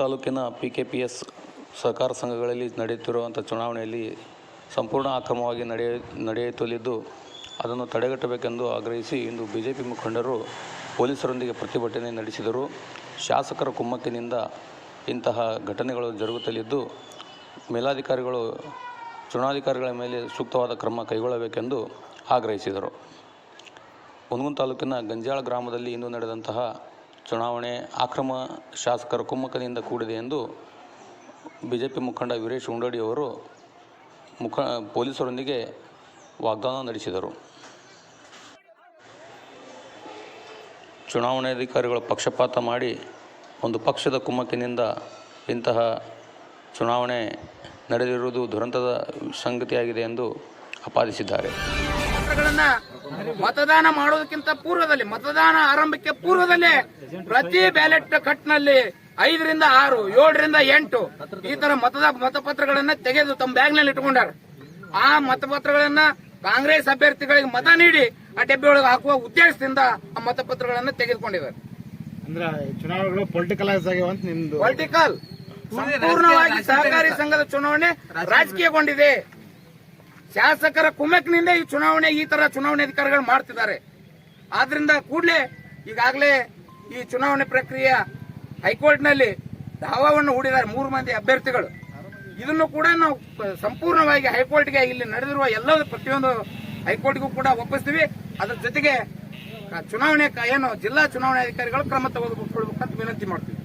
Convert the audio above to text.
ತಾಲೂಕಿನ PKPS ಸಹಕಾರ ಸಂಘಗಳಲ್ಲಿ ನಡೆಯುತ್ತಿರುವಂಥ ಚುನಾವಣೆಯಲ್ಲಿ ಸಂಪೂರ್ಣ ಅಕ್ರಮವಾಗಿ ನಡೆಯುತ್ತಲಿದ್ದು ಅದನ್ನು ತಡೆಗಟ್ಟಬೇಕೆಂದು ಆಗ್ರಹಿಸಿ ಇಂದು BJP ಮುಖಂಡರು ಪೊಲೀಸರೊಂದಿಗೆ ಪ್ರತಿಭಟನೆ ನಡೆಸಿದರು. ಶಾಸಕರ ಕುಮ್ಮಕ್ಕಿನಿಂದ ಇಂತಹ ಘಟನೆಗಳು ಜರುಗುತ್ತಲಿದ್ದು ಮೇಲಾಧಿಕಾರಿಗಳು ಚುನಾವಣಾಧಿಕಾರಿಗಳ ಮೇಲೆ ಸೂಕ್ತವಾದ ಕ್ರಮ ಕೈಗೊಳ್ಳಬೇಕೆಂದು ಆಗ್ರಹಿಸಿದರು. ಹುನಗುಂದ ತಾಲೂಕಿನ ಗಂಜಾಳ ಗ್ರಾಮದಲ್ಲಿ ಇಂದು ನಡೆದಂತಹ ಚುನಾವಣೆ ಅಕ್ರಮ ಶಾಸಕರ ಕುಮ್ಮಕ್ಕಿನಿಂದ ಕೂಡಿದೆ ಎಂದು BJP ಮುಖಂಡ ವೀರೇಶ್ ಉಂಡೋಡಿ ಅವರು ಪೊಲೀಸರೊಂದಿಗೆ ವಾಗ್ದಾನ ನಡೆಸಿದರು. ಚುನಾವಣಾಧಿಕಾರಿಗಳು ಪಕ್ಷಪಾತ ಮಾಡಿ ಒಂದು ಪಕ್ಷದ ಕುಮ್ಮಕ್ಕಿನಿಂದ ಇಂತಹ ಚುನಾವಣೆ ನಡೆದಿರುವುದು ದುರಂತದ ಸಂಗತಿಯಾಗಿದೆ ಎಂದು ಆಪಾದಿಸಿದ್ದಾರೆ. ಮತದಾನ ಮಾಡೋದಕ್ಕಿಂತ ಪೂರ್ವದಲ್ಲಿ, ಮತದಾನ ಆರಂಭಕ್ಕೆ ಪೂರ್ವದಲ್ಲೇ ಪ್ರತಿ ಬ್ಯಾಲೆಟ್ ಕಟ್ನಲ್ಲಿ 5 ರಿಂದ 6, 7 ರಿಂದ 8 ಈ ತರ ಮತಪತ್ರಗಳನ್ನ ತೆಗೆದು ತಮ್ಮ ಬ್ಯಾಗ್ ನಲ್ಲಿ ಇಟ್ಕೊಂಡಾರ. ಆ ಮತಪತ್ರಗಳನ್ನ ಕಾಂಗ್ರೆಸ್ ಅಭ್ಯರ್ಥಿಗಳಿಗೆ ಮತ ನೀಡಿ ಆ ಡಬ್ಬಿ ಒಳಗೆ ಹಾಕುವ ಉದ್ದೇಶದಿಂದ ಆ ಮತಪತ್ರಗಳನ್ನ ತೆಗೆದುಕೊಂಡಿದ್ದಾರೆ. ಅಂದ್ರೆ ಚುನಾವಣೆಗಳು ಪೊಲಿಟಿಕಲೈಸ್ ಆಗಿವಂತ ನಿಮ್ದು? ಪೊಲಿಟಿಕಲ್, ಸಂಪೂರ್ಣವಾಗಿ ಸಹಕಾರಿ ಸಂಘದ ಚುನಾವಣೆ ರಾಜಕೀಯಗೊಂಡಿದೆ. ಶಾಸಕರ ಕುಮ್ಮಕ್ಕಿನಿಂದ ಈ ತರ ಚುನಾವಣೆ ಅಧಿಕಾರಿಗಳು ಮಾಡ್ತಿದ್ದಾರೆ. ಆದ್ರಿಂದ ಕೂಡಲೇ ಈಗಾಗಲೇ ಈ ಚುನಾವಣೆ ಪ್ರಕ್ರಿಯೆ ಹೈಕೋರ್ಟ್ನಲ್ಲಿ ದಾವಾವನ್ನು ಹೂಡಿದ್ದಾರೆ 3 ಮಂದಿ ಅಭ್ಯರ್ಥಿಗಳು. ಇದನ್ನು ಕೂಡ ನಾವು ಸಂಪೂರ್ಣವಾಗಿ ಹೈಕೋರ್ಟ್ಗೆ ಇಲ್ಲಿ ನಡೆದಿರುವ ಎಲ್ಲ ಪ್ರತಿಯೊಂದು ಹೈಕೋರ್ಟ್ಗೂ ಕೂಡ ಒಪ್ಪಿಸ್ತೀವಿ. ಅದರ ಜೊತೆಗೆ ಚುನಾವಣೆ ಏನು ಜಿಲ್ಲಾ ಚುನಾವಣಾಧಿಕಾರಿಗಳು ಕ್ರಮ ತೆಗೆದುಕೊಳ್ಳಬೇಕಂತ ವಿನಂತಿ ಮಾಡ್ತೀವಿ.